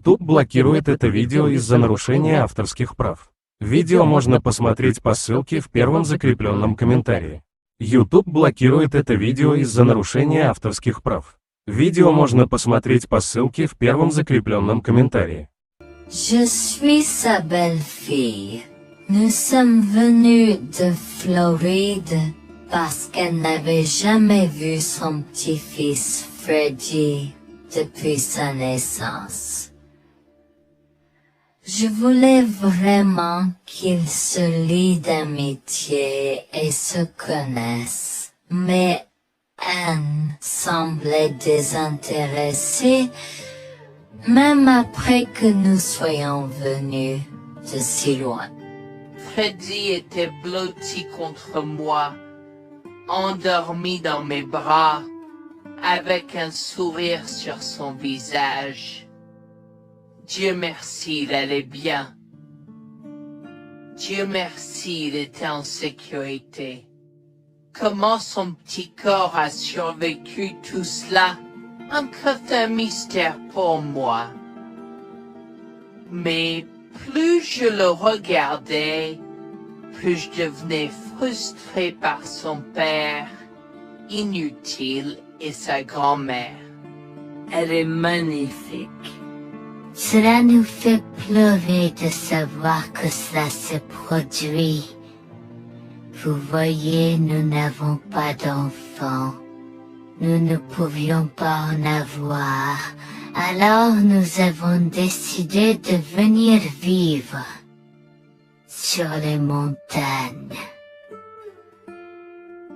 YouTube блокирует это видео из-за нарушения авторских прав. Видео можно посмотреть по ссылке в первом закрепленном комментарии. YouTube блокирует это видео из-за нарушения авторских прав. Видео можно посмотреть по ссылке в первом закрепленном комментарии. Je suis sa belle-fille. Nous sommes venus de Floride parce qu'elle n'avait jamais vu son petit-fils Freddy depuis sa naissance. Je voulais vraiment qu'ils se lient d'amitié et se connaissent, mais Anne semblait désintéressée, même après que nous soyons venus de si loin. Freddy était blotti contre moi, endormi dans mes bras, avec un sourire sur son visage. Dieu merci, il allait bien. Dieu merci, il était en sécurité. Comment son petit corps a survécu tout cela? Encore un mystère pour moi. Mais plus je le regardais, plus je devenais frustré par son père, inutile, et sa grand-mère. Elle est magnifique. Cela nous fait pleurer de savoir que cela s'est produit. Vous voyez, nous n'avons pas d'enfants. Nous ne pouvions pas en avoir. Alors nous avons décidé de venir vivre sur les montagnes.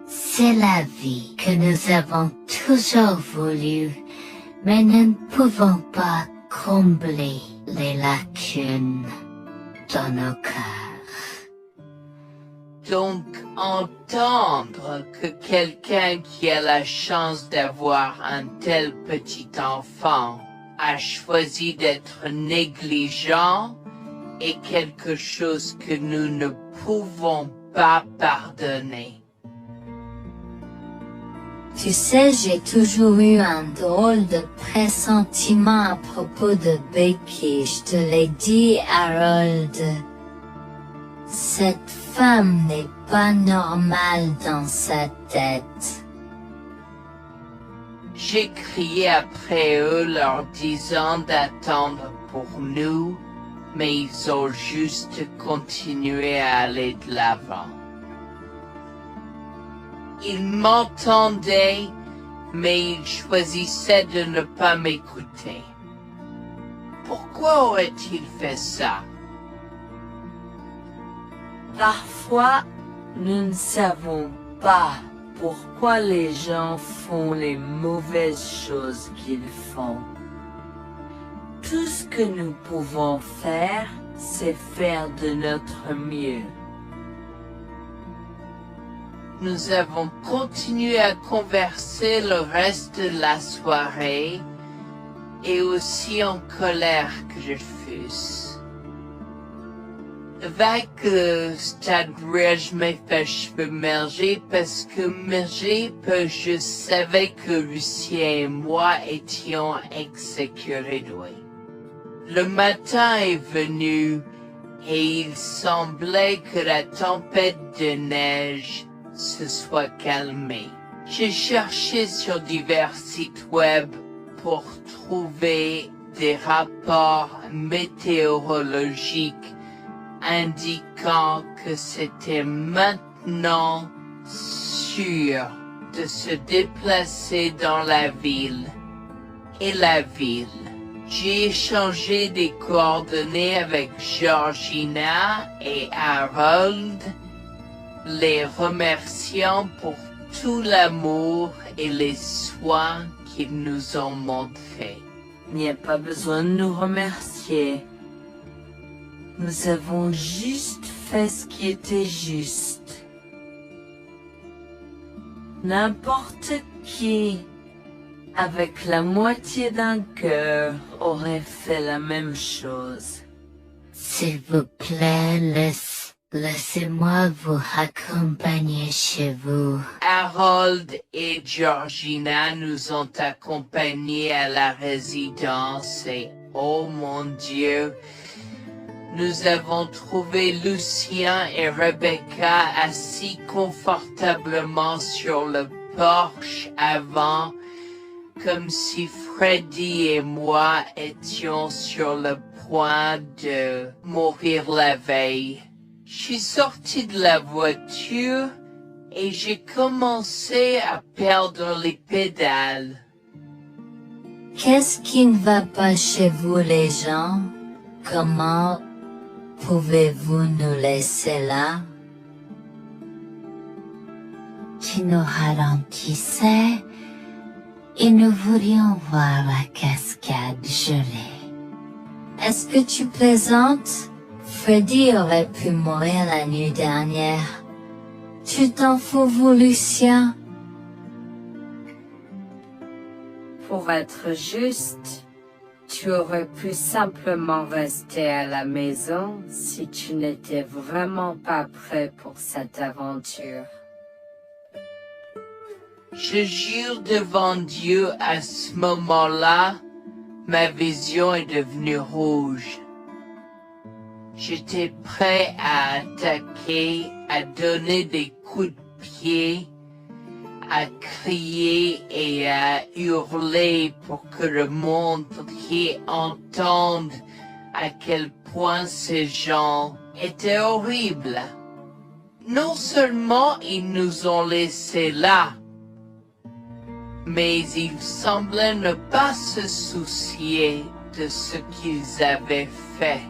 C'est la vie que nous avons toujours voulu, mais nous ne pouvons pas combler les lacunes dans nos cœurs. Donc, entendre que quelqu'un qui a la chance d'avoir un tel petit enfant a choisi d'être négligent est quelque chose que nous ne pouvons pas pardonner. Tu sais, j'ai toujours eu un drôle de pressentiment à propos de Becky, je te l'ai dit, Harold. Cette femme n'est pas normale dans sa tête. J'ai crié après eux leur disant d'attendre pour nous, mais ils ont juste continué à aller de l'avant. Ils m'entendaient, mais ils choisissaient de ne pas m'écouter. Pourquoi aurait-il fait ça? Parfois, nous ne savons pas pourquoi les gens font les mauvaises choses qu'ils font. Tout ce que nous pouvons faire, c'est faire de notre mieux. Nous avons continué à converser le reste de la soirée, et aussi en colère que je fusse. Avec c'est-à-dire je m'ai fait cheveux merger parce que je savais que Lucien et moi étions exécutés. Le matin est venu et il semblait que la tempête de neige se soit calmée. J'ai cherché sur divers sites web pour trouver des rapports météorologiques indiquant que c'était maintenant sûr de se déplacer dans la ville. Et la ville. J'ai échangé des coordonnées avec Georgina et Harold, les remerciant pour tout l'amour et les soins qu'ils nous ont montrés. Il n'y a pas besoin de nous remercier. Nous avons juste fait ce qui était juste. N'importe qui, avec la moitié d'un cœur, aurait fait la même chose. S'il vous plaît, laissez-moi vous accompagner chez vous. Harold et Georgina nous ont accompagnés à la résidence et Oh mon Dieu. Nous avons trouvé Lucien et Rebecca assis confortablement sur le porche avant, comme si Freddy et moi étions sur le point de mourir la veille. Je suis sorti de la voiture et j'ai commencé à perdre les pédales. Qu'est-ce qui ne va pas chez vous les gens? Comment pouvez-vous nous laisser là? Tu nous ralentissais et nous voulions voir la cascade gelée. Est-ce que tu plaisantes? Freddy aurait pu mourir la nuit dernière. Tu t'en fous, vous, Lucien? Pour être juste, tu aurais pu simplement rester à la maison si tu n'étais vraiment pas prêt pour cette aventure. Je jure devant Dieu, à ce moment-là, ma vision est devenue rouge. J'étais prêt à attaquer, à donner des coups de pied, à crier et à hurler pour que le monde entier entende à quel point ces gens étaient horribles. Non seulement ils nous ont laissés là, mais ils semblaient ne pas se soucier de ce qu'ils avaient fait.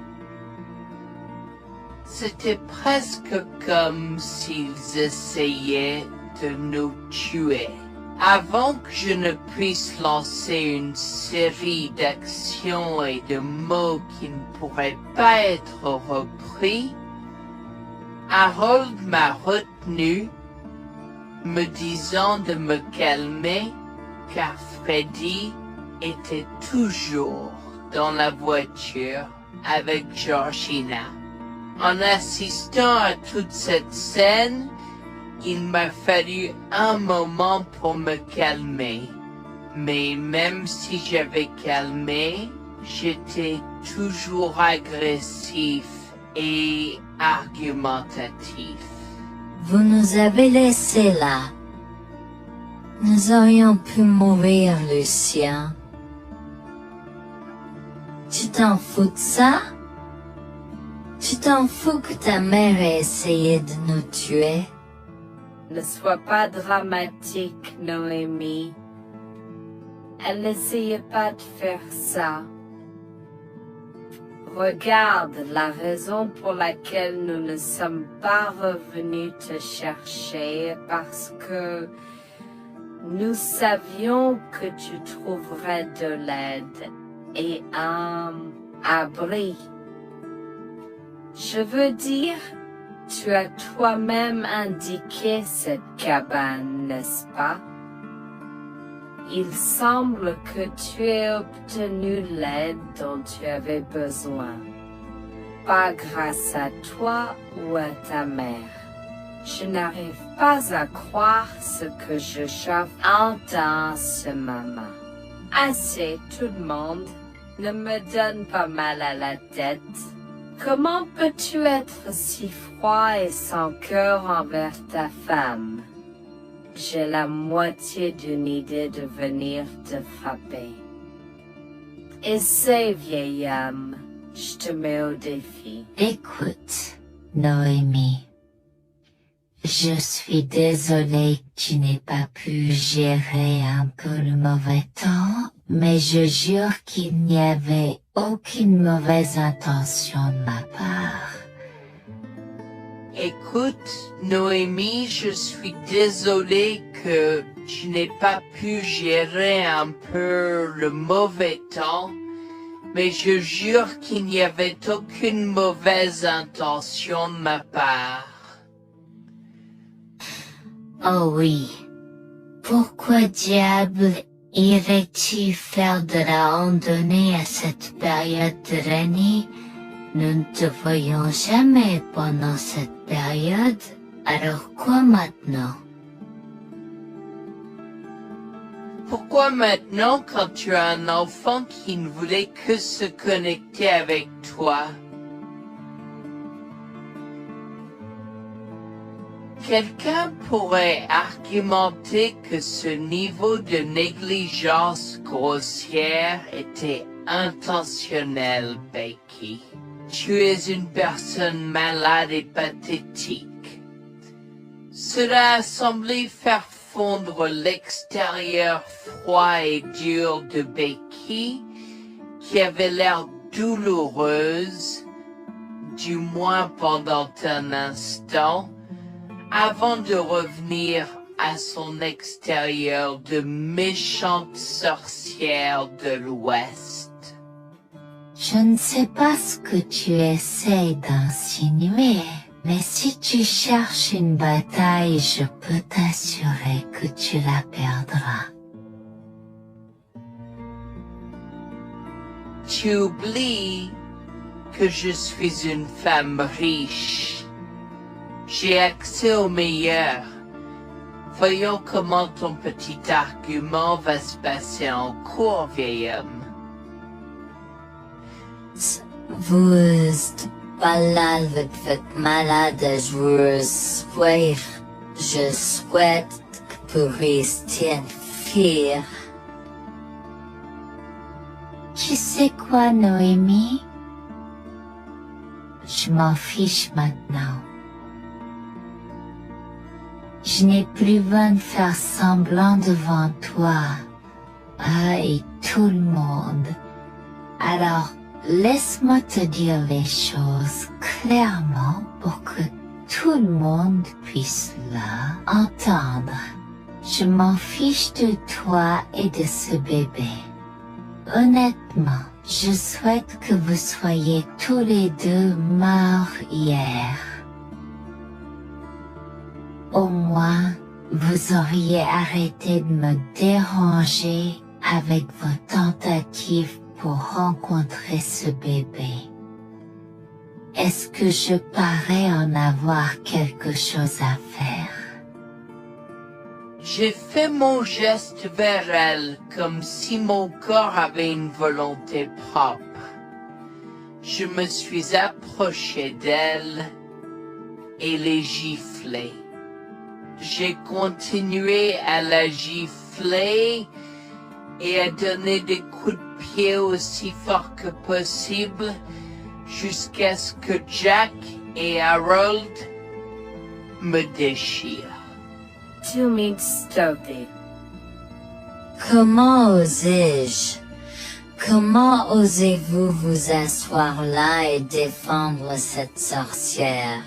C'était presque comme s'ils essayaient de nous tuer. Avant que je ne puisse lancer une série d'actions et de mots qui ne pourraient pas être repris, Harold m'a retenu, me disant de me calmer, car Freddy était toujours dans la voiture avec Georgina. En assistant à toute cette scène, il m'a fallu un moment pour me calmer. Mais même si j'avais calmé, j'étais toujours agressif et argumentatif. Vous nous avez laissés là. Nous aurions pu mourir, Lucien. Tu t'en fous de ça? Tu t'en fous que ta mère ait essayé de nous tuer? Ne sois pas dramatique, Noémie. Elle n'essayait pas de faire ça. Regarde, la raison pour laquelle nous ne sommes pas revenus te chercher est parce que nous savions que tu trouverais de l'aide et un abri. Je veux dire, tu as toi-même indiqué cette cabane, n'est-ce pas? Il semble que tu aies obtenu l'aide dont tu avais besoin. Pas grâce à toi ou à ta mère. Je n'arrive pas à croire ce que je entends en ce moment. Assez, tout le monde. Ne me donne pas mal à la tête. Comment peux-tu être si froid et sans cœur envers ta femme? J'ai la moitié d'une idée de venir te frapper. Essaie, vieil homme. Je te mets au défi. Écoute, Noémie. Je suis désolée que tu n'aies pas pu gérer un peu le mauvais temps, mais je jure qu'il n'y avait aucune mauvaise intention de ma part. Écoute, Noémie, je suis désolé que tu n'aies pas pu gérer un peu le mauvais temps, mais je jure qu'il n'y avait aucune mauvaise intention de ma part. Oh oui. Pourquoi diable irais-tu faire de la randonnée à cette période de l'année? Nous ne te voyons jamais pendant cette période, alors quoi maintenant? Pourquoi Pourquoi maintenant, quand tu as un enfant qui ne voulait que se connecter avec toi? Quelqu'un pourrait argumenter que ce niveau de négligence grossière était intentionnel, Becky. Tu es une personne malade et pathétique. Cela a semblé faire fondre l'extérieur froid et dur de Becky, qui avait l'air douloureuse, du moins pendant un instant, avant de revenir à son extérieur de méchante sorcière de l'Ouest. Je ne sais pas ce que tu essaies d'insinuer, mais si tu cherches une bataille, je peux t'assurer que tu la perdras. Tu oublies que je suis une femme riche. J'ai accès au meilleur. Voyons comment ton petit argument va se passer en cours, vieil homme. Vous êtes malade avec votre malade, je souhaite que vous restiez fiers. Tu sais quoi, Noémie? Je m'en fiche maintenant. Je n'ai plus besoin de faire semblant devant toi, et tout le monde. Alors, laisse-moi te dire les choses clairement pour que tout le monde puisse entendre. Je m'en fiche de toi et de ce bébé. Honnêtement, je souhaite que vous soyez tous les deux morts hier. Au moins, vous auriez arrêté de me déranger avec vos tentatives pour rencontrer ce bébé. Est-ce que je parais en avoir quelque chose à faire? J'ai fait mon geste vers elle comme si mon corps avait une volonté propre. Je me suis approché d'elle et l'ai giflée. J'ai continué à la gifler et à donner des coups de pied aussi fort que possible jusqu'à ce que Jack et Harold me déchirent. Tu m'insultes. Comment osais-je? Comment osez-vous vous asseoir là et défendre cette sorcière?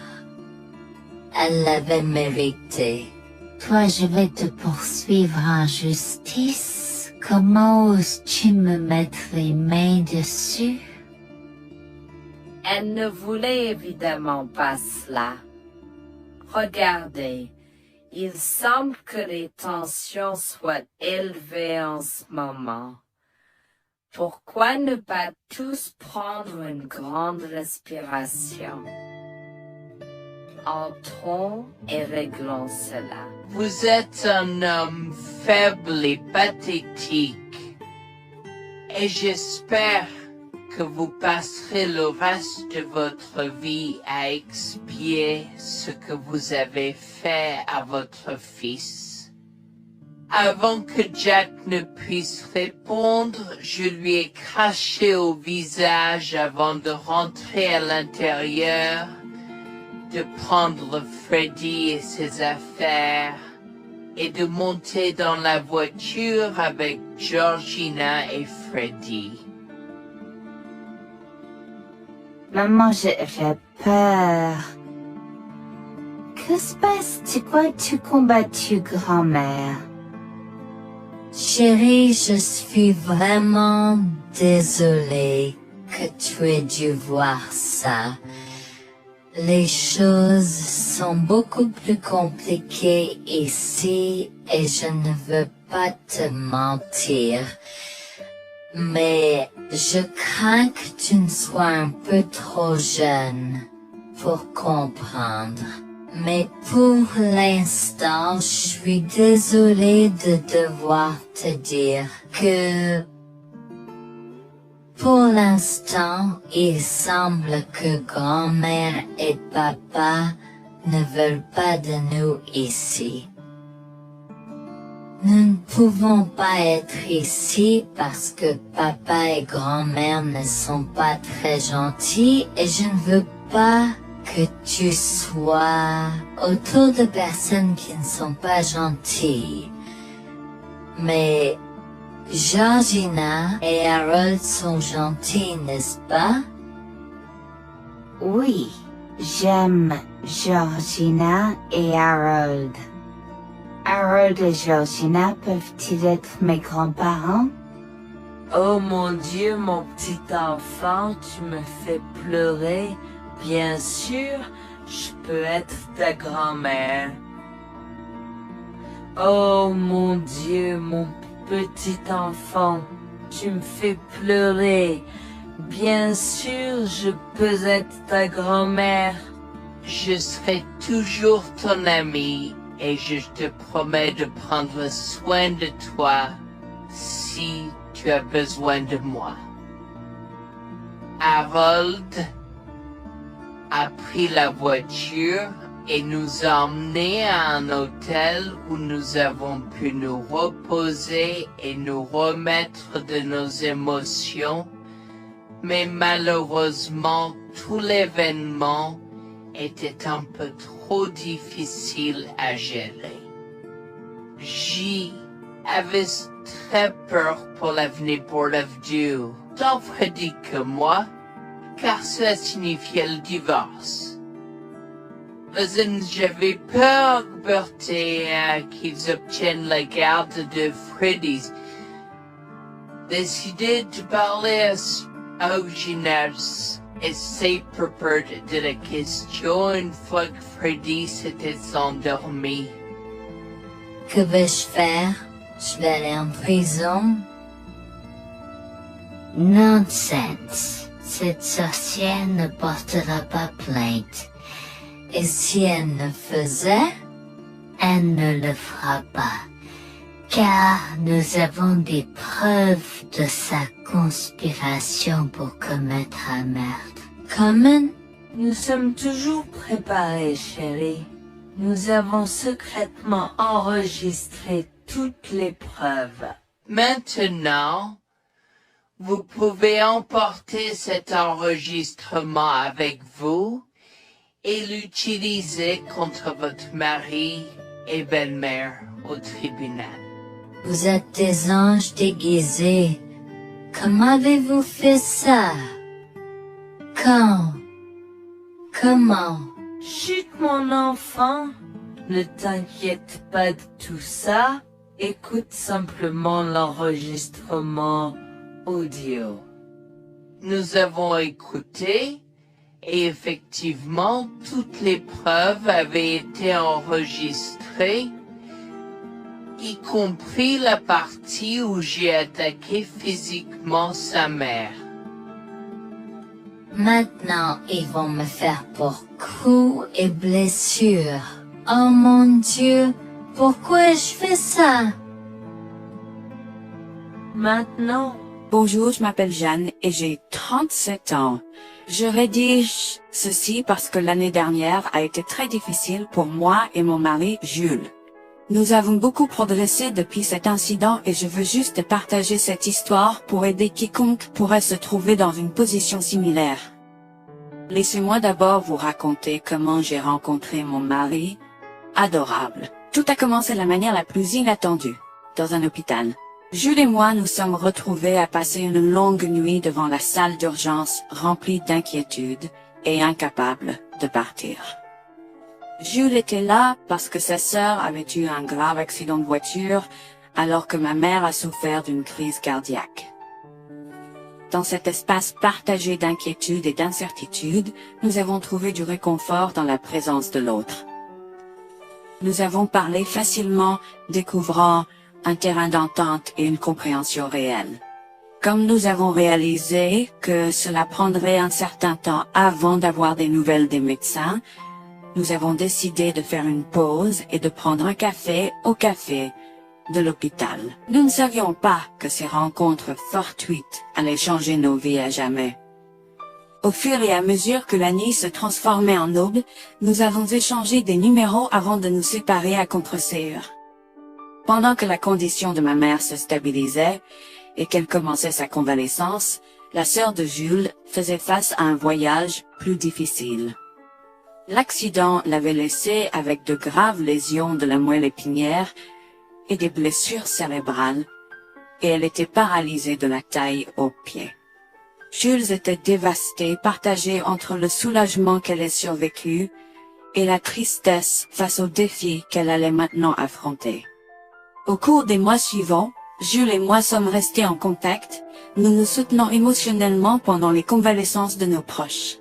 Elle l'avait mérité. Toi, je vais te poursuivre en justice. Comment oses-tu me mettre les mains dessus? Elle ne voulait évidemment pas cela. Regardez, il semble que les tensions soient élevées en ce moment. Pourquoi ne pas tous prendre une grande respiration? Entrons et réglons cela. Vous êtes un homme faible et pathétique, et j'espère que vous passerez le reste de votre vie à expier ce que vous avez fait à votre fils. Avant que Jack ne puisse répondre, je lui ai craché au visage avant de rentrer à l'intérieur, de prendre Freddy et ses affaires, et de monter dans la voiture avec Georgina et Freddy. Maman, j'ai peur. Que se passe-t-il? Pourquoi tu combattu, grand-mère? Chérie, je suis vraiment désolée que tu aies dû voir ça. Les choses sont beaucoup plus compliquées ici et je ne veux pas te mentir. Mais je crains que tu ne sois un peu trop jeune pour comprendre. Mais pour l'instant, je suis désolée de devoir te dire que pour l'instant, il semble que grand-mère et papa ne veulent pas de nous ici. Nous ne pouvons pas être ici parce que papa et grand-mère ne sont pas très gentils et je ne veux pas que tu sois autour de personnes qui ne sont pas gentilles. Mais Georgina et Harold sont gentils, n'est-ce pas? Oui, j'aime Georgina et Harold. Harold et Georgina peuvent-ils être mes grands-parents? Oh mon Dieu, mon petit enfant, tu me fais pleurer. Bien sûr, je peux être ta grand-mère. Oh mon Dieu, mon petit enfant, tu me fais pleurer. Bien sûr, je peux être ta grand-mère. Je serai toujours ton ami et je te promets de prendre soin de toi si tu as besoin de moi. Harold a pris la voiture et nous a emmenés à un hôtel où nous avons pu nous reposer et nous remettre de nos émotions, mais malheureusement tout l'événement était un peu trop difficile à gérer. J'y avais très peur pour l'avenir pour Dieu, tant Freddy que moi, car cela signifiait le divorce. Mais j'avais peur, Bertie, qu'ils obtiennent la garde de Freddy. Décidé de parler au gymnase et ses propos de la question une fois que Freddy s'était endormi. Que vais-je faire? Je vais aller en prison? Nonsense. Cette sorcière ne portera pas plainte. Et si elle ne faisait, elle ne le fera pas. Car nous avons des preuves de sa conspiration pour commettre un meurtre. Comment? Nous sommes toujours préparés, chérie. Nous avons secrètement enregistré toutes les preuves. Maintenant, vous pouvez emporter cet enregistrement avec vous et l'utiliser contre votre mari et belle-mère au tribunal. Vous êtes des anges déguisés. Comment avez-vous fait ça? Quand? Comment? Chut, mon enfant, ne t'inquiète pas de tout ça. Écoute simplement l'enregistrement audio. Nous avons écouté et effectivement toutes les preuves avaient été enregistrées, y compris la partie où j'ai attaqué physiquement sa mère. Maintenant, ils vont me faire pour coups et blessures. Oh mon Dieu, pourquoi je fais ça? Maintenant, Bonjour, je m'appelle Jeanne et j'ai 37 ans. Je rédige ceci parce que l'année dernière a été très difficile pour moi et mon mari Jules. Nous avons beaucoup progressé depuis cet incident et je veux juste partager cette histoire pour aider quiconque pourrait se trouver dans une position similaire. Laissez-moi d'abord vous raconter comment j'ai rencontré mon mari. Adorable. Tout a commencé de la manière la plus inattendue, dans un hôpital. Jules et moi nous sommes retrouvés à passer une longue nuit devant la salle d'urgence remplie d'inquiétude et incapables de partir. Jules était là parce que sa sœur avait eu un grave accident de voiture alors que ma mère a souffert d'une crise cardiaque. Dans cet espace partagé d'inquiétude et d'incertitude, nous avons trouvé du réconfort dans la présence de l'autre. Nous avons parlé facilement, découvrant un terrain d'entente et une compréhension réelle. Comme nous avons réalisé que cela prendrait un certain temps avant d'avoir des nouvelles des médecins, nous avons décidé de faire une pause et de prendre un café au café de l'hôpital. Nous ne savions pas que ces rencontres fortuites allaient changer nos vies à jamais. Au fur et à mesure que la nuit se transformait en aube, nous avons échangé des numéros avant de nous séparer à contre-sœur. Pendant que la condition de ma mère se stabilisait et qu'elle commençait sa convalescence, la sœur de Jules faisait face à un voyage plus difficile. L'accident l'avait laissée avec de graves lésions de la moelle épinière et des blessures cérébrales, et elle était paralysée de la taille aux pieds. Jules était dévasté, partagé entre le soulagement qu'elle ait survécu et la tristesse face aux défis qu'elle allait maintenant affronter. Au cours des mois suivants, Jules et moi sommes restés en contact, nous nous soutenons émotionnellement pendant les convalescences de nos proches.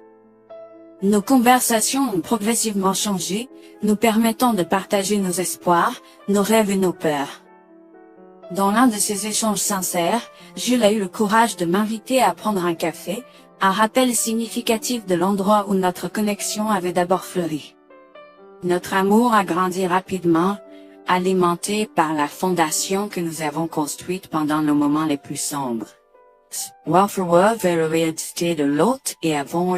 Nos conversations ont progressivement changé, nous permettant de partager nos espoirs, nos rêves et nos peurs. Dans l'un de ces échanges sincères, Jules a eu le courage de m'inviter à prendre un café, un rappel significatif de l'endroit où notre connexion avait d'abord fleuri. Notre amour a grandi rapidement, alimenté par la fondation que nous avons construite pendant nos moments les plus sombres. De l'autre et avons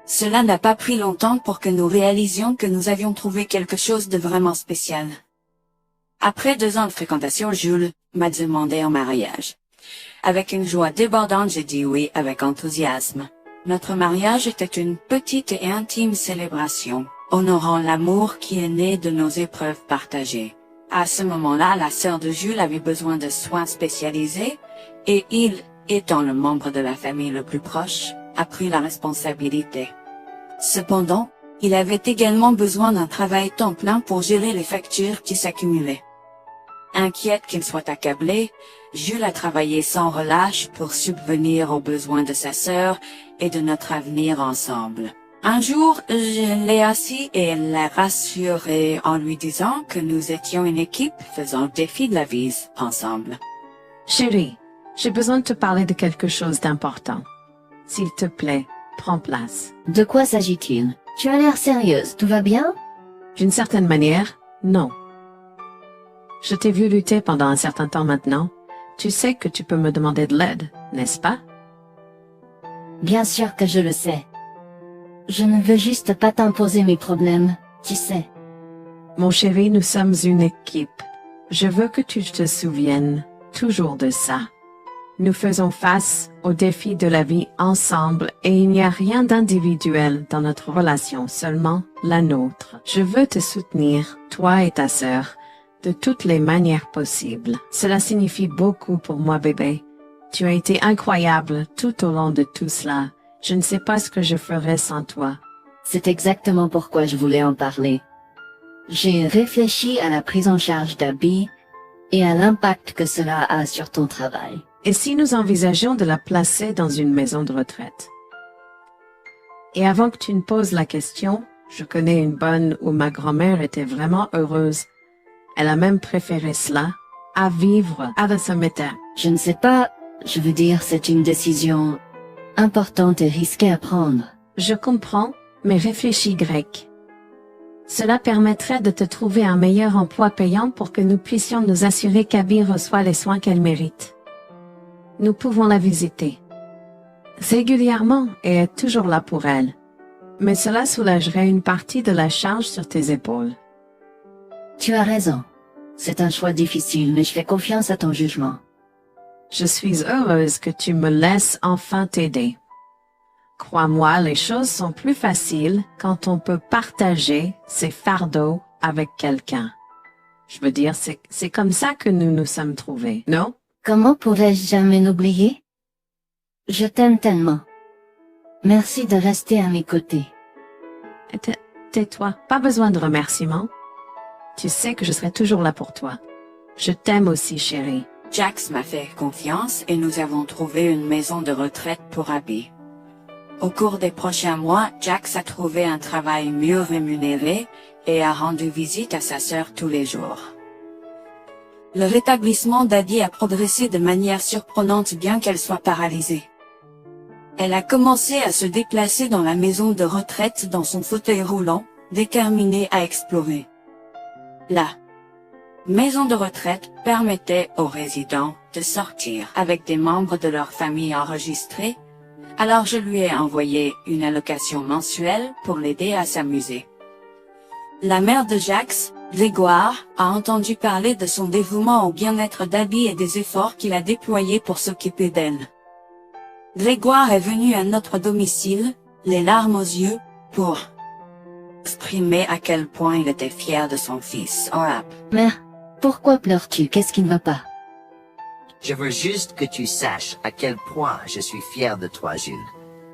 Cela n'a pas pris longtemps pour que nous réalisions que nous avions trouvé quelque chose de vraiment spécial. Après 2 ans de fréquentation, Jules m'a demandé en mariage. Avec une joie débordante, j'ai dit oui avec enthousiasme. Notre mariage était une petite et intime célébration, honorant l'amour qui est né de nos épreuves partagées. À ce moment-là, la sœur de Jules avait besoin de soins spécialisés, et il, étant le membre de la famille le plus proche, a pris la responsabilité. Cependant, il avait également besoin d'un travail temps plein pour gérer les factures qui s'accumulaient. Inquiète qu'il soit accablé, Jules a travaillé sans relâche pour subvenir aux besoins de sa sœur et de notre avenir ensemble. Un jour, je l'ai assis et l'ai rassuré en lui disant que nous étions une équipe faisant le défi de la vie ensemble. Chérie, j'ai besoin de te parler de quelque chose d'important. S'il te plaît, prends place. De quoi s'agit-il? Tu as l'air sérieuse, tout va bien? D'une certaine manière, non. Je t'ai vu lutter pendant un certain temps maintenant. Tu sais que tu peux me demander de l'aide, n'est-ce pas? Bien sûr que je le sais. Je ne veux juste pas t'imposer mes problèmes, tu sais. Mon chéri, nous sommes une équipe. Je veux que tu te souviennes toujours de ça. Nous faisons face aux défis de la vie ensemble et il n'y a rien d'individuel dans notre relation, seulement la nôtre. Je veux te soutenir, toi et ta sœur, de toutes les manières possibles. Cela signifie beaucoup pour moi, bébé. Tu as été incroyable tout au long de tout cela. Je ne sais pas ce que je ferais sans toi. C'est exactement pourquoi je voulais en parler. J'ai réfléchi à la prise en charge d'Abby et à l'impact que cela a sur ton travail. Et si nous envisageons de la placer dans une maison de retraite? Et avant que tu ne poses la question, je connais une bonne où ma grand-mère était vraiment heureuse. Elle a même préféré cela à vivre à la Sommet. Je ne sais pas, je veux dire, c'est une décision importante et risquée à prendre. Je comprends, mais réfléchis grec. Cela permettrait de te trouver un meilleur emploi payant pour que nous puissions nous assurer qu'Abby reçoit les soins qu'elle mérite. Nous pouvons la visiter régulièrement et être toujours là pour elle. Mais cela soulagerait une partie de la charge sur tes épaules. Tu as raison. C'est un choix difficile, mais je fais confiance à ton jugement. Je suis heureuse que tu me laisses enfin t'aider. Crois-moi, les choses sont plus faciles quand on peut partager ses fardeaux avec quelqu'un. Je veux dire, c'est comme ça que nous nous sommes trouvés, non? Comment pourrais-je jamais l'oublier? Je t'aime tellement. Merci de rester à mes côtés. Tais-toi, pas besoin de remerciements. Tu sais que je serai toujours là pour toi. Je t'aime aussi, chérie. Jax m'a fait confiance et nous avons trouvé une maison de retraite pour Abby. Au cours des prochains mois, Jax a trouvé un travail mieux rémunéré et a rendu visite à sa sœur tous les jours. Le rétablissement d'Abby a progressé de manière surprenante bien qu'elle soit paralysée. Elle a commencé à se déplacer dans la maison de retraite dans son fauteuil roulant, déterminée à explorer. La maison de retraite permettait aux résidents de sortir avec des membres de leur famille enregistrés, alors je lui ai envoyé une allocation mensuelle pour l'aider à s'amuser. La mère de Jax, Grégoire, a entendu parler de son dévouement au bien-être d'Abby et des efforts qu'il a déployés pour s'occuper d'elle. Grégoire est venu à notre domicile, les larmes aux yeux, pour exprimer à quel point il était fier de son fils, Orap. Mère, pourquoi pleures-tu? Qu'est-ce qui ne va pas? Je veux juste que tu saches à quel point je suis fier de toi, Jules.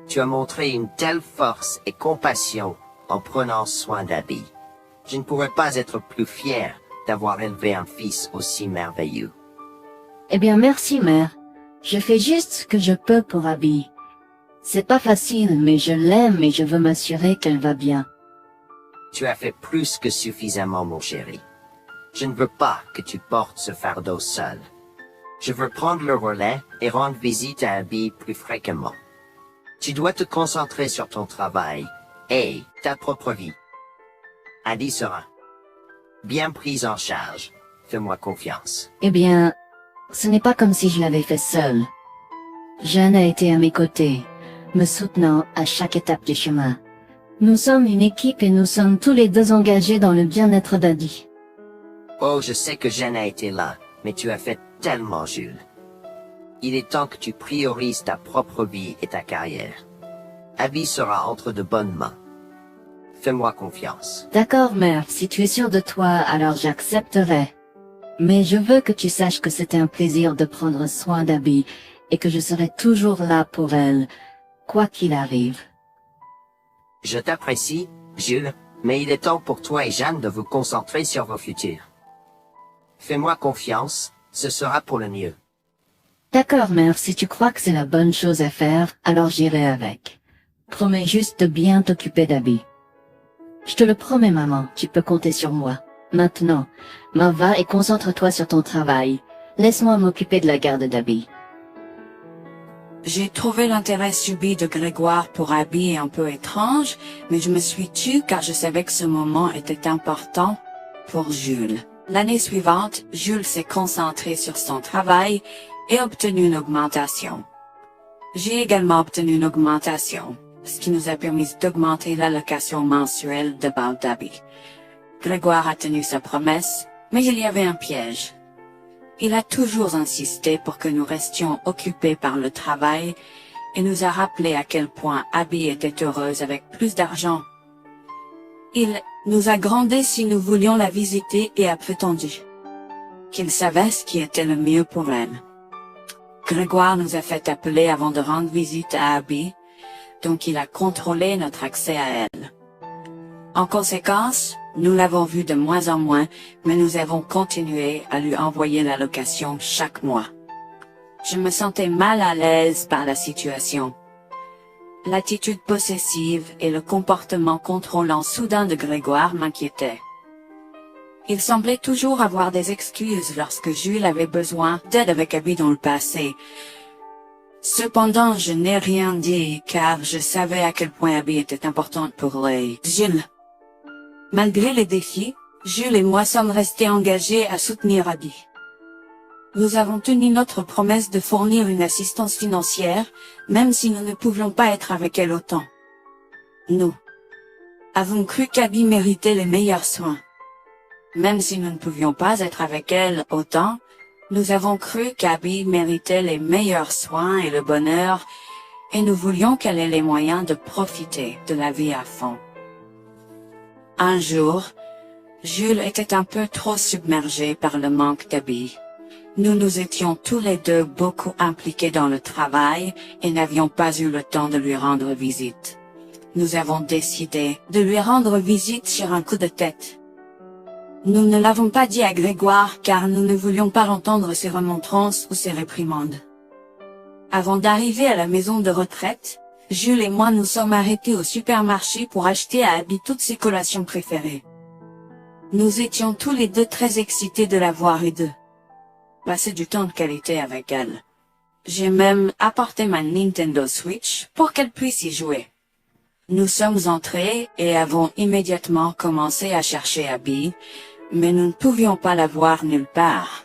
Tu as montré une telle force et compassion en prenant soin d'Abby. Je ne pourrais pas être plus fier d'avoir élevé un fils aussi merveilleux. Eh bien, merci, mère. Je fais juste ce que je peux pour Abby. C'est pas facile, mais je l'aime et je veux m'assurer qu'elle va bien. Tu as fait plus que suffisamment, mon chéri. Je ne veux pas que tu portes ce fardeau seul. Je veux prendre le relais et rendre visite à Abby plus fréquemment. Tu dois te concentrer sur ton travail et ta propre vie. Abby sera bien prise en charge. Fais-moi confiance. Eh bien, ce n'est pas comme si je l'avais fait seule. Jeanne a été à mes côtés, me soutenant à chaque étape du chemin. Nous sommes une équipe et nous sommes tous les deux engagés dans le bien-être d'Abby. Oh, je sais que Jeanne a été là, mais tu as fait tellement, Jules. Il est temps que tu priorises ta propre vie et ta carrière. Abby sera entre de bonnes mains. Fais-moi confiance. D'accord, mère, si tu es sûre de toi, alors j'accepterai. Mais je veux que tu saches que c'était un plaisir de prendre soin d'Abby et que je serai toujours là pour elle, quoi qu'il arrive. Je t'apprécie, Jules, mais il est temps pour toi et Jeanne de vous concentrer sur vos futurs. Fais-moi confiance, ce sera pour le mieux. D'accord, mère, si tu crois que c'est la bonne chose à faire, alors j'irai avec. Promets juste de bien t'occuper d'Abby. Je te le promets, maman, tu peux compter sur moi. Maintenant, va et concentre-toi sur ton travail. Laisse-moi m'occuper de la garde d'Abby. J'ai trouvé l'intérêt subi de Grégoire pour Abby un peu étrange, mais je me suis tue car je savais que ce moment était important pour Jules. L'année suivante, Jules s'est concentré sur son travail et obtenu une augmentation. J'ai également obtenu une augmentation, ce qui nous a permis d'augmenter l'allocation mensuelle de base d'Abby. Grégoire a tenu sa promesse, mais il y avait un piège. Il a toujours insisté pour que nous restions occupés par le travail et nous a rappelé à quel point Abby était heureuse avec plus d'argent. Il nous a grondé si nous voulions la visiter et a prétendu qu'il savait ce qui était le mieux pour elle. Grégoire nous a fait appeler avant de rendre visite à Abby, donc il a contrôlé notre accès à elle. En conséquence, nous l'avons vue de moins en moins, mais nous avons continué à lui envoyer l'allocation chaque mois. Je me sentais mal à l'aise par la situation. L'attitude possessive et le comportement contrôlant soudain de Grégoire m'inquiétaient. Il semblait toujours avoir des excuses lorsque Jules avait besoin d'aide avec Abby dans le passé. Cependant, je n'ai rien dit car je savais à quel point Abby était importante pour Jules. Malgré les défis, Jules et moi sommes restés engagés à soutenir Abby. Nous avons tenu notre promesse de fournir une assistance financière, même si nous ne pouvions pas être avec elle autant. Nous avons cru qu'Abby méritait les meilleurs soins. Même si nous ne pouvions pas être avec elle autant, nous avons cru qu'Abby méritait les meilleurs soins et le bonheur, et nous voulions qu'elle ait les moyens de profiter de la vie à fond. Un jour, Jules était un peu trop submergé par le manque d'Abby. Nous nous étions tous les deux beaucoup impliqués dans le travail et n'avions pas eu le temps de lui rendre visite. Nous avons décidé de lui rendre visite sur un coup de tête. Nous ne l'avons pas dit à Grégoire car nous ne voulions pas entendre ses remontrances ou ses réprimandes. Avant d'arriver à la maison de retraite, Jules et moi nous sommes arrêtés au supermarché pour acheter à Abby toutes ses collations préférées. Nous étions tous les deux très excités de la voir et de passer du temps de qualité avec elle. J'ai même apporté ma Nintendo Switch pour qu'elle puisse y jouer. Nous sommes entrés et avons immédiatement commencé à chercher Abby, mais nous ne pouvions pas la voir nulle part.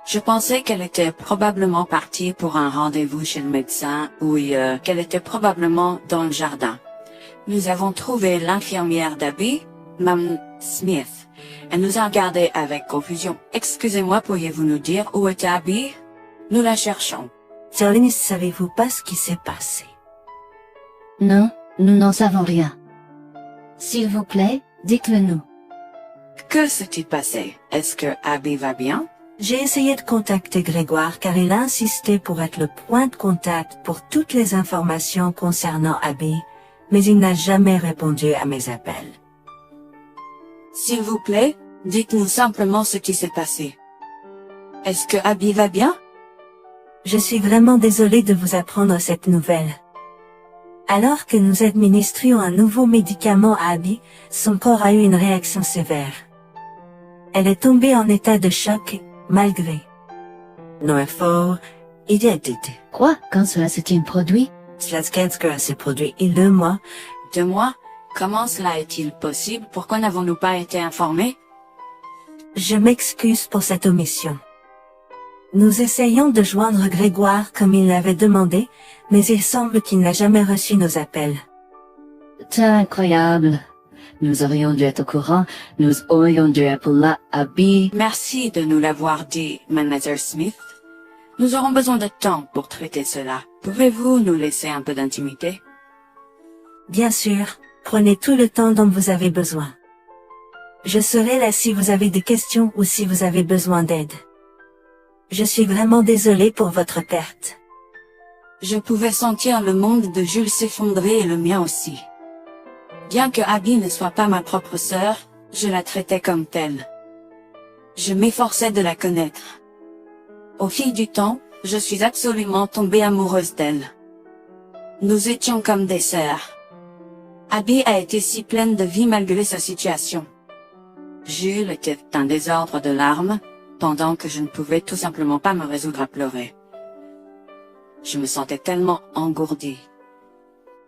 Je pensais qu'elle était probablement partie pour un rendez-vous chez le médecin ou qu'elle était probablement dans le jardin. Nous avons trouvé l'infirmière d'Abby, Mme Smith. Elle nous a regardés avec confusion. Excusez-moi, pourriez-vous nous dire où est Abby? Nous la cherchons. Jolene, savez-vous pas ce qui s'est passé? Non, nous n'en savons rien. S'il vous plaît, dites-le nous. Que s'est-il passé? Est-ce que Abby va bien? J'ai essayé de contacter Grégoire car il a insisté pour être le point de contact pour toutes les informations concernant Abby, mais il n'a jamais répondu à mes appels. S'il vous plaît, dites-nous simplement ce qui s'est passé. Est-ce que Abby va bien? Je suis vraiment désolée de vous apprendre cette nouvelle. Alors que nous administrions un nouveau médicament à Abby, son corps a eu une réaction sévère. Elle est tombée en état de choc, malgré nos efforts, il a été. Quoi, quand cela s'est-il produit? Cela s'est produit il y a 2 mois. 2 mois? Comment cela est-il possible? Pourquoi n'avons-nous pas été informés? Je m'excuse pour cette omission. Nous essayons de joindre Grégoire comme il l'avait demandé, mais il semble qu'il n'a jamais reçu nos appels. C'est incroyable. Nous aurions dû être au courant, nous aurions dû appeler Abby. Merci de nous l'avoir dit, Manager Smith. Nous aurons besoin de temps pour traiter cela. Pouvez-vous nous laisser un peu d'intimité? Bien sûr, prenez tout le temps dont vous avez besoin. Je serai là si vous avez des questions ou si vous avez besoin d'aide. Je suis vraiment désolée pour votre perte. Je pouvais sentir le monde de Jules s'effondrer et le mien aussi. Bien que Abby ne soit pas ma propre sœur, je la traitais comme telle. Je m'efforçais de la connaître. Au fil du temps, je suis absolument tombée amoureuse d'elle. Nous étions comme des sœurs. Abby a été si pleine de vie malgré sa situation. Jules était un désordre de larmes, pendant que je ne pouvais tout simplement pas me résoudre à pleurer. Je me sentais tellement engourdie.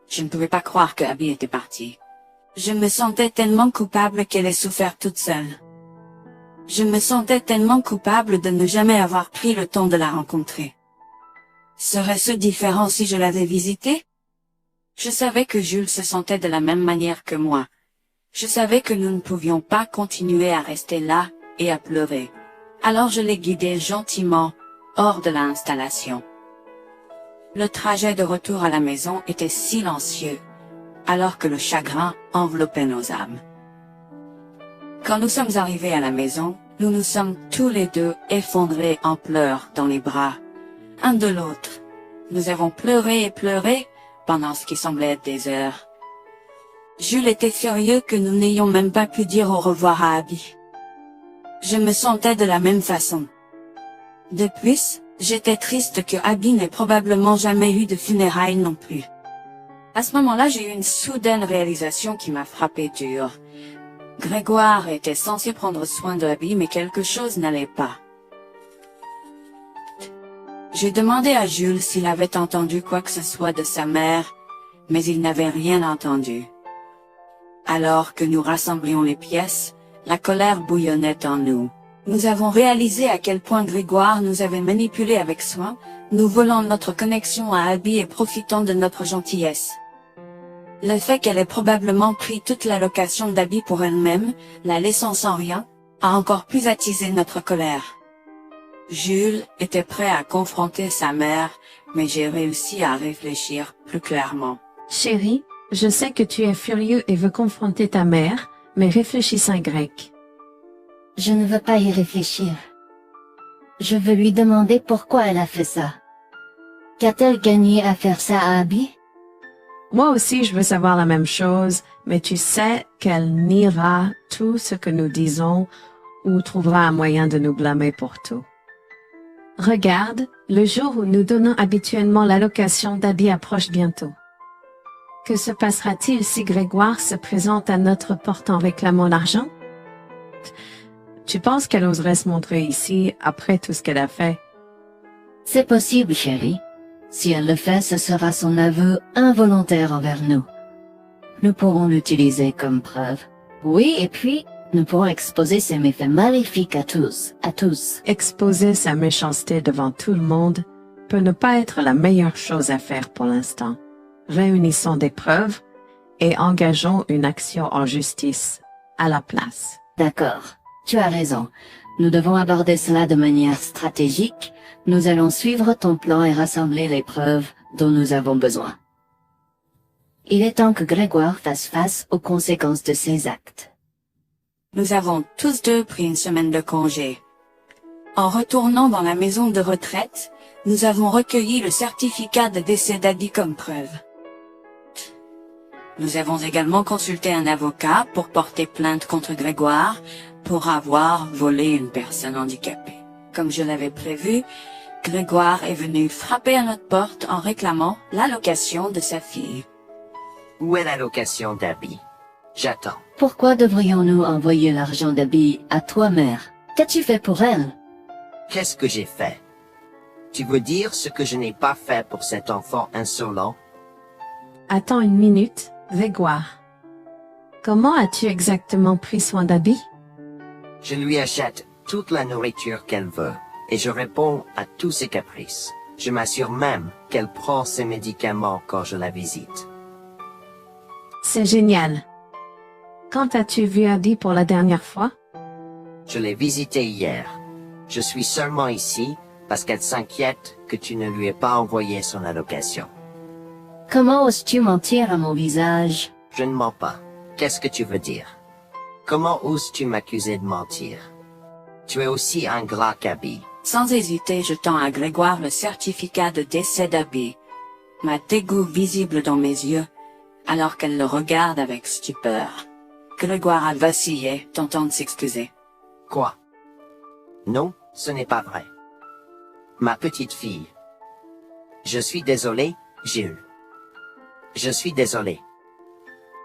Je ne pouvais pas croire que Abby était partie. Je me sentais tellement coupable qu'elle ait souffert toute seule. Je me sentais tellement coupable de ne jamais avoir pris le temps de la rencontrer. Serait-ce différent si je l'avais visitée? Je savais que Jules se sentait de la même manière que moi. Je savais que nous ne pouvions pas continuer à rester là et à pleurer. Alors je l'ai guidée gentiment hors de l'installation. Le trajet de retour à la maison était silencieux, alors que le chagrin enveloppait nos âmes. Quand nous sommes arrivés à la maison, nous nous sommes tous les deux effondrés en pleurs dans les bras, un de l'autre. Nous avons pleuré et pleuré pendant ce qui semblait être des heures. Jules était furieux que nous n'ayons même pas pu dire au revoir à Abby. Je me sentais de la même façon. De plus, j'étais triste que Abby n'ait probablement jamais eu de funérailles non plus. À ce moment-là, j'ai eu une soudaine réalisation qui m'a frappé dur. Grégoire était censé prendre soin de Abby, mais quelque chose n'allait pas. J'ai demandé à Jules s'il avait entendu quoi que ce soit de sa mère, mais il n'avait rien entendu. Alors que nous rassemblions les pièces, la colère bouillonnait en nous. Nous avons réalisé à quel point Grégoire nous avait manipulés avec soin, nous volant notre connexion à Abby et profitant de notre gentillesse. Le fait qu'elle ait probablement pris toute l'allocation d'Abby pour elle-même, la laissant sans rien, a encore plus attisé notre colère. Jules était prêt à confronter sa mère, mais j'ai réussi à réfléchir plus clairement. Chérie, je sais que tu es furieux et veux confronter ta mère, mais réfléchis en grec. Je ne veux pas y réfléchir. Je veux lui demander pourquoi elle a fait ça. Qu'a-t-elle gagné à faire ça à Abby? Moi aussi, je veux savoir la même chose, mais tu sais qu'elle niera tout ce que nous disons ou trouvera un moyen de nous blâmer pour tout. Regarde, le jour où nous donnons habituellement l'allocation d'Abby approche bientôt. Que se passera-t-il si Grégoire se présente à notre porte en réclamant l'argent? Tu penses qu'elle oserait se montrer ici après tout ce qu'elle a fait? C'est possible, chérie. Si elle le fait, ce sera son aveu involontaire envers nous. Nous pourrons l'utiliser comme preuve. Oui, et puis, nous pourrons exposer ses méfaits maléfiques à tous. Exposer sa méchanceté devant tout le monde peut ne pas être la meilleure chose à faire pour l'instant. Réunissons des preuves et engageons une action en justice à la place. D'accord, tu as raison. Nous devons aborder cela de manière stratégique. Nous allons suivre ton plan et rassembler les preuves dont nous avons besoin. Il est temps que Grégoire fasse face aux conséquences de ses actes. Nous avons tous deux pris une semaine de congé. En retournant dans la maison de retraite, nous avons recueilli le certificat de décès d'Abby comme preuve. Nous avons également consulté un avocat pour porter plainte contre Grégoire pour avoir volé une personne handicapée. Comme je l'avais prévu, Grégoire est venu frapper à notre porte en réclamant l'allocation de sa fille. Où est l'allocation d'Abby? J'attends. Pourquoi devrions-nous envoyer l'argent d'Abby à toi, mère? Qu'as-tu fait pour elle? Qu'est-ce que j'ai fait? Tu veux dire ce que je n'ai pas fait pour cet enfant insolent? Attends une minute, Grégoire. Comment as-tu exactement pris soin d'Abby? Je lui achète toute la nourriture qu'elle veut, et je réponds à tous ses caprices. Je m'assure même qu'elle prend ses médicaments quand je la visite. C'est génial. Quand as-tu vu Abby pour la dernière fois? Je l'ai visitée hier. Je suis seulement ici parce qu'elle s'inquiète que tu ne lui aies pas envoyé son allocation. Comment oses-tu mentir à mon visage? Je ne mens pas. Qu'est-ce que tu veux dire? Comment oses-tu m'accuser de mentir? Tu es aussi ingrat qu'Abby. Sans hésiter, je tends à Grégoire le certificat de décès d'Abby, ma dégoût visible dans mes yeux, alors qu'elle le regarde avec stupeur. Grégoire a vacillé, tentant de s'excuser. Quoi? Non, ce n'est pas vrai. Ma petite fille. Je suis désolé, Jules. Je suis désolé.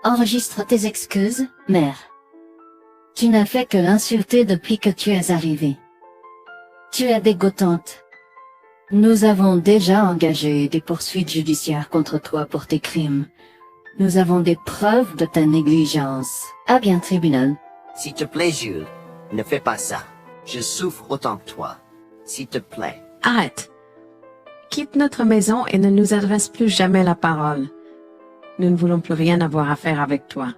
Enregistre tes excuses, mère. Tu n'as fait que l'insulter depuis que tu es arrivée. Tu es dégoûtante. Nous avons déjà engagé des poursuites judiciaires contre toi pour tes crimes. Nous avons des preuves de ta négligence. À bien, tribunal. S'il te plaît, Jules, ne fais pas ça. Je souffre autant que toi. S'il te plaît. Arrête. Quitte notre maison et ne nous adresse plus jamais la parole. Nous ne voulons plus rien avoir à faire avec toi.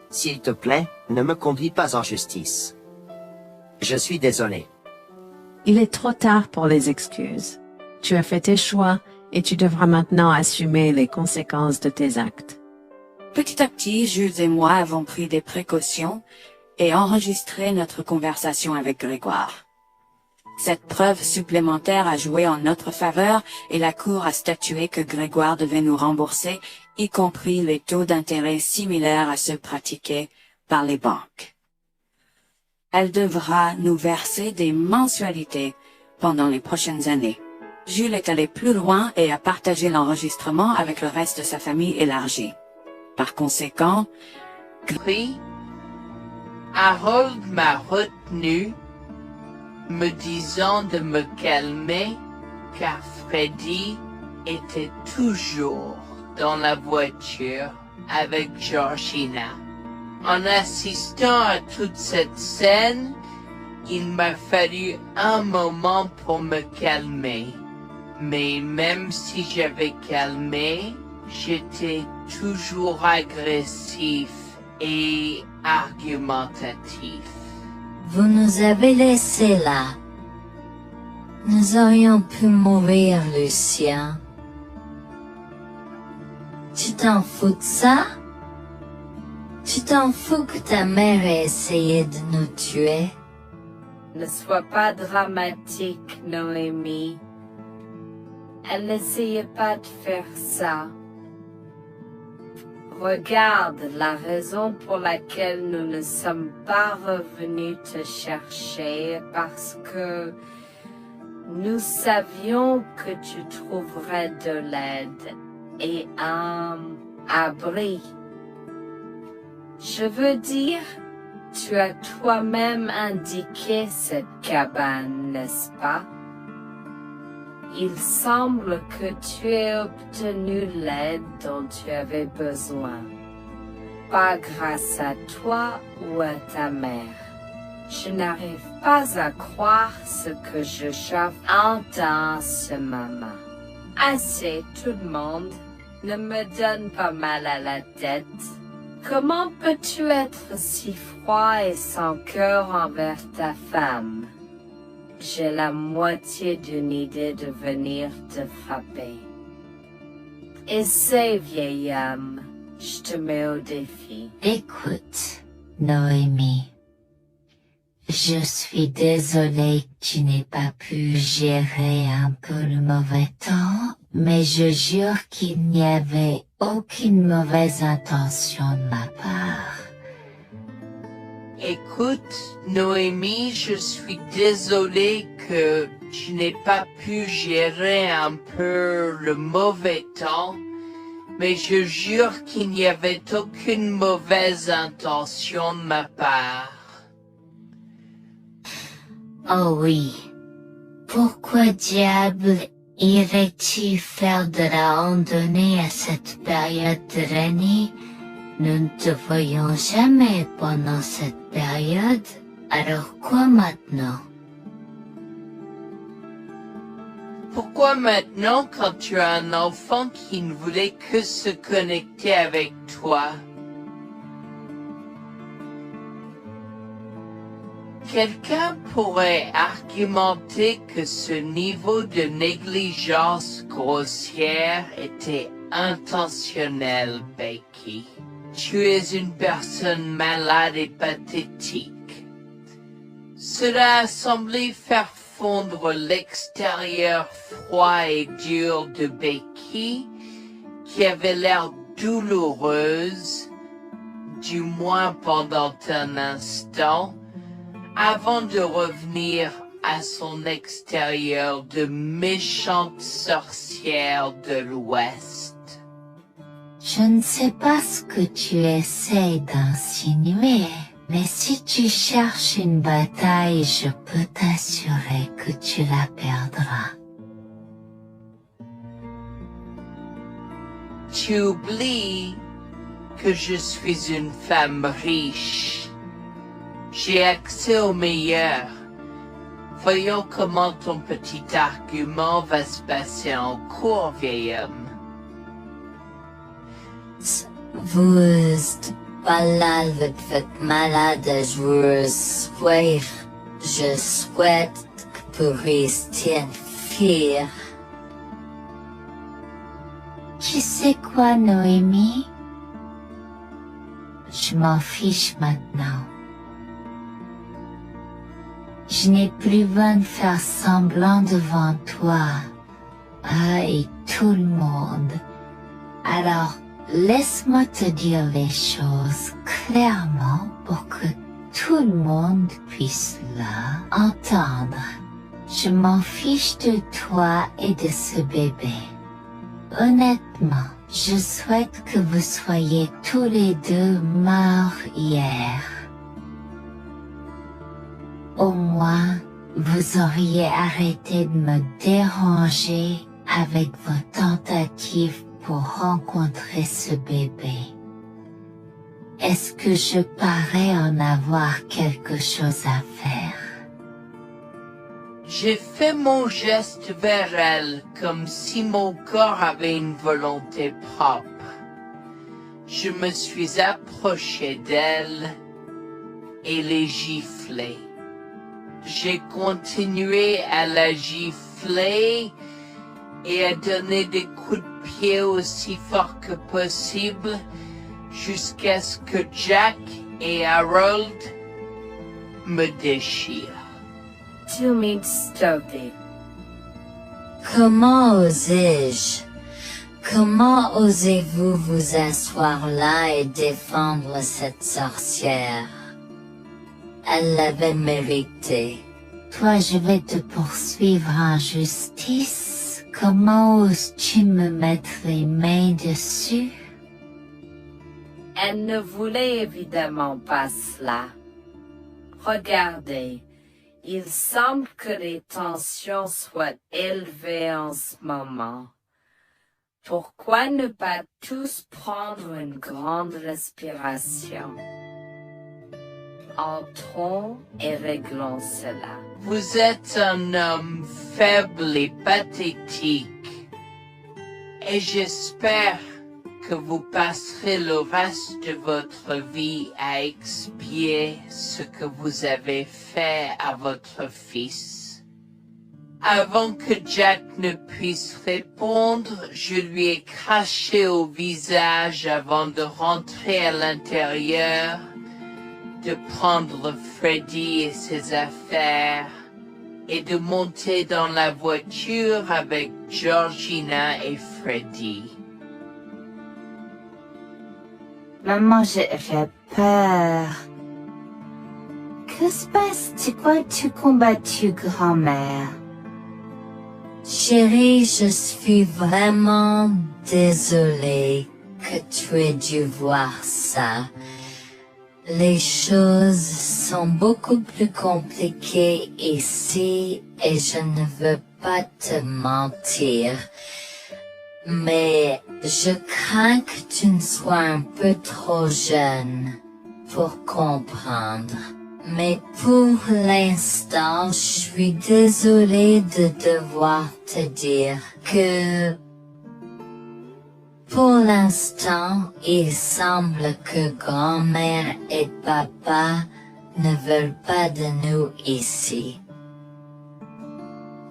S'il te plaît, ne me conduis pas en justice. Je suis désolé. Il est trop tard pour les excuses. Tu as fait tes choix et tu devras maintenant assumer les conséquences de tes actes. Petit à petit, Jules et moi avons pris des précautions et enregistré notre conversation avec Grégoire. Cette preuve supplémentaire a joué en notre faveur et la Cour a statué que Grégoire devait nous rembourser, y compris les taux d'intérêt similaires à ceux pratiqués par les banques. Elle devra nous verser des mensualités pendant les prochaines années. Jules est allé plus loin et a partagé l'enregistrement avec le reste de sa famille élargie. Par conséquent, Puis, Harold m'a retenu, me disant de me calmer, car Freddy était toujours dans la voiture avec Georgina. En assistant à toute cette scène, il m'a fallu un moment pour me calmer. Mais même si j'avais calmé, j'étais toujours agressif et argumentatif. Vous nous avez laissés là. Nous aurions pu mourir, Lucien. Tu t'en fous de ça? Tu t'en fous que ta mère ait essayé de nous tuer? Ne sois pas dramatique, Noémie. Elle n'essayait pas de faire ça. Regarde la raison pour laquelle nous ne sommes pas revenus te chercher, parce que nous savions que tu trouverais de l'aide et un abri. Je veux dire, tu as toi-même indiqué cette cabane, n'est-ce pas? Il semble que tu aies obtenu l'aide dont tu avais besoin. Pas grâce à toi ou à ta mère. Je n'arrive pas à croire ce que je entends ce moment. Assez, tout le monde. Ne me donne pas mal à la tête. Comment peux-tu être si froid et sans cœur envers ta femme? J'ai la moitié d'une idée de venir te frapper. Essaie, vieil homme. Je te mets au défi. Écoute, Noémie. Je suis désolée que tu n'aies pas pu gérer un peu le mauvais temps, mais je jure qu'il n'y avait aucune mauvaise intention de ma part. Écoute, Noémie, je suis désolé que tu n'aies pas pu gérer un peu le mauvais temps, mais je jure qu'il n'y avait aucune mauvaise intention de ma part. Oh oui. Pourquoi diable irais-tu faire de la randonnée à cette période de l'année? Nous ne te voyons jamais pendant cette période, alors quoi maintenant? Pourquoi maintenant quand tu as un enfant qui ne voulait que se connecter avec toi? Quelqu'un pourrait argumenter que ce niveau de négligence grossière était intentionnel, Becky. Tu es une personne malade et pathétique. Cela a semblé faire fondre l'extérieur froid et dur de Becky, qui avait l'air douloureuse, du moins pendant un instant, avant de revenir à son extérieur de méchante sorcière de l'Ouest. Je ne sais pas ce que tu essaies d'insinuer, mais si tu cherches une bataille, je peux t'assurer que tu la perdras. Tu oublies que je suis une femme riche. J'ai accès au meilleur. Voyons comment ton petit argument va se passer en cours, vieil homme. Vous êtes malade avec votre malade, je souhaite que vous restiez fiers. Tu sais quoi, Noémie? Je m'en fiche maintenant. Je n'ai plus besoin de faire semblant devant toi, et tout le monde. Alors, laisse-moi te dire les choses clairement pour que tout le monde puisse entendre. Je m'en fiche de toi et de ce bébé. Honnêtement, je souhaite que vous soyez tous les deux morts hier. Au moins, vous auriez arrêté de me déranger avec vos tentatives pour rencontrer ce bébé. Est-ce que je parais en avoir quelque chose à faire? J'ai fait mon geste vers elle comme si mon corps avait une volonté propre. Je me suis approché d'elle et l'ai giflée. J'ai continué à la gifler et à donner des coups de pied aussi fort que possible jusqu'à ce que Jack et Harold me déchirent. Tu m'es stoppé. Comment osais-je? Comment osez-vous vous asseoir là et défendre cette sorcière? Elle l'avait mérité. Toi, je vais te poursuivre en justice. Comment oses-tu me mettre les mains dessus? Elle ne voulait évidemment pas cela. Regardez, Il semble que les tensions soient élevées en ce moment. Pourquoi ne pas tous prendre une grande respiration? Entrons et réglons cela. Vous êtes un homme faible et pathétique, et j'espère que vous passerez le reste de votre vie à expier ce que vous avez fait à votre fils. Avant que Jack ne puisse répondre, je lui ai craché au visage avant de rentrer à l'intérieur, de prendre Freddy et ses affaires, et de monter dans la voiture avec Georgina et Freddy. Maman, j'ai peur. Que se passe? Tu crois que tu combattu grand-mère? Chérie, je suis vraiment désolée que tu aies dû voir ça. Les choses sont beaucoup plus compliquées ici et je ne veux pas te mentir. Mais je crains que tu ne sois un peu trop jeune pour comprendre. Mais pour l'instant, je suis désolée de devoir te dire que pour l'instant, il semble que grand-mère et papa ne veulent pas de nous ici.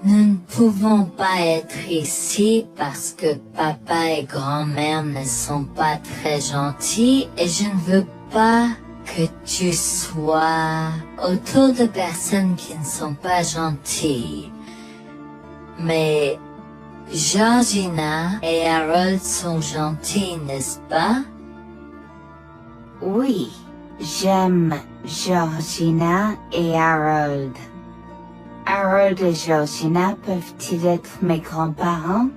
Nous ne pouvons pas être ici parce que papa et grand-mère ne sont pas très gentils et je ne veux pas que tu sois autour de personnes qui ne sont pas gentilles. Mais Georgina et Harold sont gentils, n'est-ce pas? Oui, j'aime Georgina et Harold. Harold et Georgina peuvent-ils être mes grands-parents?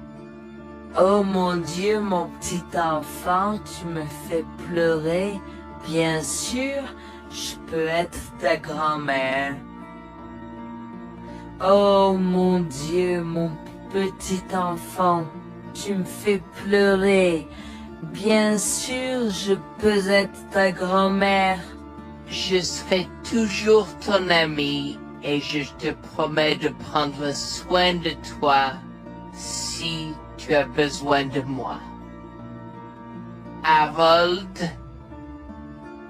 Oh mon Dieu, mon petit enfant, tu me fais pleurer. Bien sûr, je peux être ta grand-mère. Oh mon Dieu, mon petit enfant, tu me fais pleurer. Bien sûr, je peux être ta grand-mère. Je serai toujours ton ami et je te promets de prendre soin de toi si tu as besoin de moi. Harold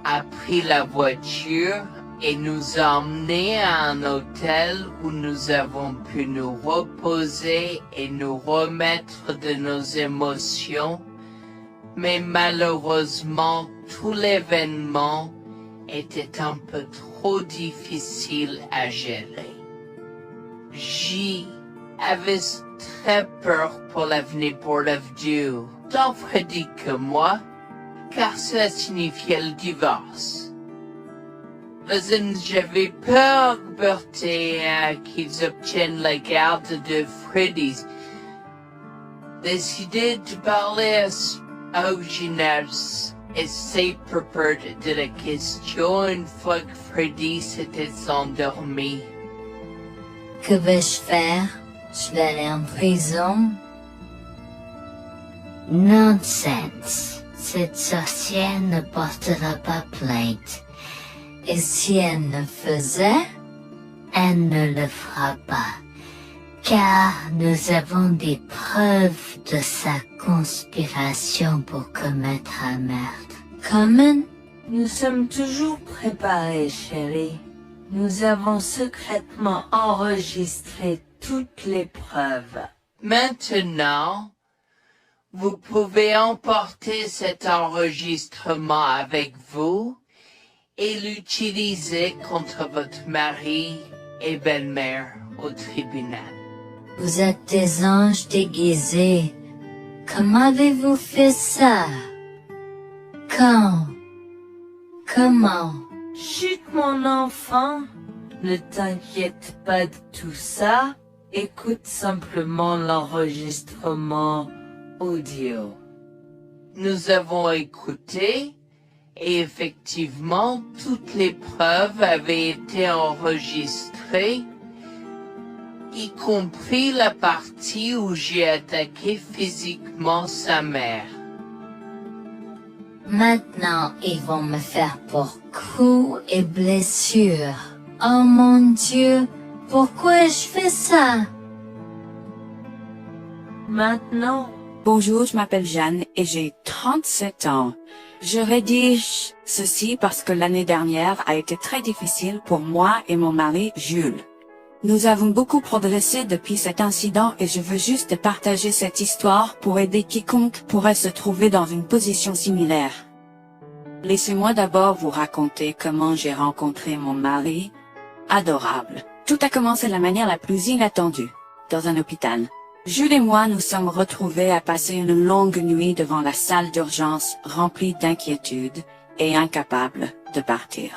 a pris la voiture et nous a emmenés à un hôtel où nous avons pu nous reposer et nous remettre de nos émotions, mais malheureusement tout l'événement était un peu trop difficile à gérer. J'y avais très peur pour l'avenir pour Dieu, tant Freddy que moi, car cela signifiait le divorce. Mais j'avais peur, Bertie, qu'ils obtiennent la garde de Freddy. Décidé de parler au gymnase et s'est préparé de la question une fois que Freddy s'était endormi. Que vais-je faire? Je vais aller en prison? Nonsense. Cette sorcière ne portera pas plainte. Et si elle ne faisait? Elle ne le fera pas, car nous avons des preuves de sa conspiration pour commettre un meurtre. Comment? Nous sommes toujours préparés, chérie. Nous avons secrètement enregistré toutes les preuves. Maintenant, vous pouvez emporter cet enregistrement avec vous et l'utiliser contre votre mari et belle-mère au tribunal. Vous êtes des anges déguisés. Comment avez-vous fait ça? Quand? Comment? Chut, mon enfant, ne t'inquiète pas de tout ça. Écoute simplement l'enregistrement audio. Nous avons écouté Et effectivement, toutes les preuves avaient été enregistrées, y compris la partie où j'ai attaqué physiquement sa mère. Maintenant, ils vont me faire pour coups et blessures. Oh mon Dieu, pourquoi je fais ça? Maintenant, Bonjour, je m'appelle Jeanne et j'ai 37 ans. Je rédige ceci parce que l'année dernière a été très difficile pour moi et mon mari Jules. Nous avons beaucoup progressé depuis cet incident et je veux juste partager cette histoire pour aider quiconque pourrait se trouver dans une position similaire. Laissez-moi d'abord vous raconter comment j'ai rencontré mon mari. Adorable. Tout a commencé de la manière la plus inattendue, dans un hôpital. Jules et moi nous sommes retrouvés à passer une longue nuit devant la salle d'urgence remplie d'inquiétude et incapables de partir.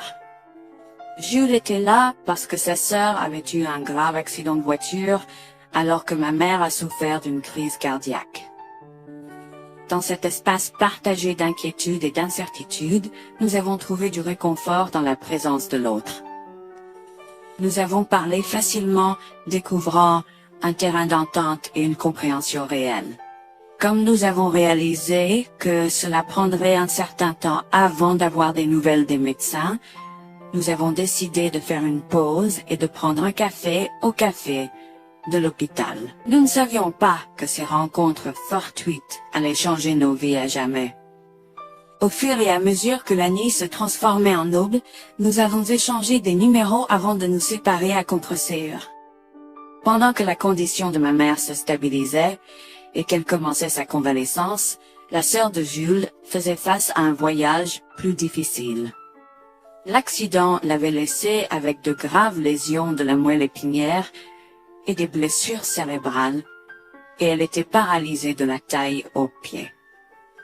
Jules était là parce que sa sœur avait eu un grave accident de voiture alors que ma mère a souffert d'une crise cardiaque. Dans cet espace partagé d'inquiétude et d'incertitude, nous avons trouvé du réconfort dans la présence de l'autre. Nous avons parlé facilement, découvrant un terrain d'entente et une compréhension réelle. Comme nous avons réalisé que cela prendrait un certain temps avant d'avoir des nouvelles des médecins, nous avons décidé de faire une pause et de prendre un café au café de l'hôpital. Nous ne savions pas que ces rencontres fortuites allaient changer nos vies à jamais. Au fur et à mesure que la nuit se transformait en aube, nous avons échangé des numéros avant de nous séparer à contre-séance. Pendant que la condition de ma mère se stabilisait et qu'elle commençait sa convalescence, la sœur de Jules faisait face à un voyage plus difficile. L'accident l'avait laissée avec de graves lésions de la moelle épinière et des blessures cérébrales, et elle était paralysée de la taille aux pieds.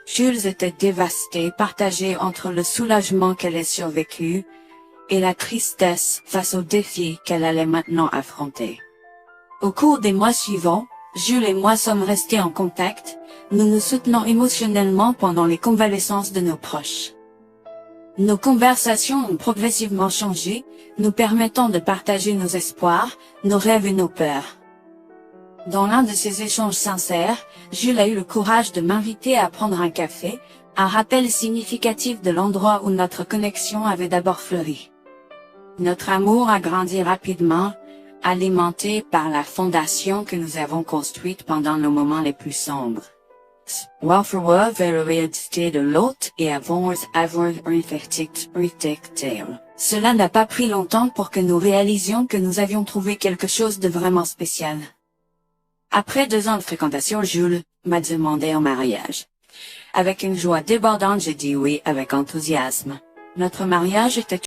Jules était dévasté, partagé entre le soulagement qu'elle ait survécu et la tristesse face aux défis qu'elle allait maintenant affronter. Au cours des mois suivants, Jules et moi sommes restés en contact, nous nous soutenons émotionnellement pendant les convalescences de nos proches. Nos conversations ont progressivement changé, nous permettant de partager nos espoirs, nos rêves et nos peurs. Dans l'un de ces échanges sincères, Jules a eu le courage de m'inviter à prendre un café, un rappel significatif de l'endroit où notre connexion avait d'abord fleuri. Notre amour a grandi rapidement, alimenté par la fondation que nous avons construite pendant nos moments les plus sombres. Welfare vers l'identité de l'autre et avoir Cela n'a pas pris longtemps pour que nous réalisions que nous avions trouvé quelque chose de vraiment spécial. Après 2 ans de fréquentation, Jules m'a demandé en mariage. Avec une joie débordante, j'ai dit oui avec enthousiasme. Notre mariage était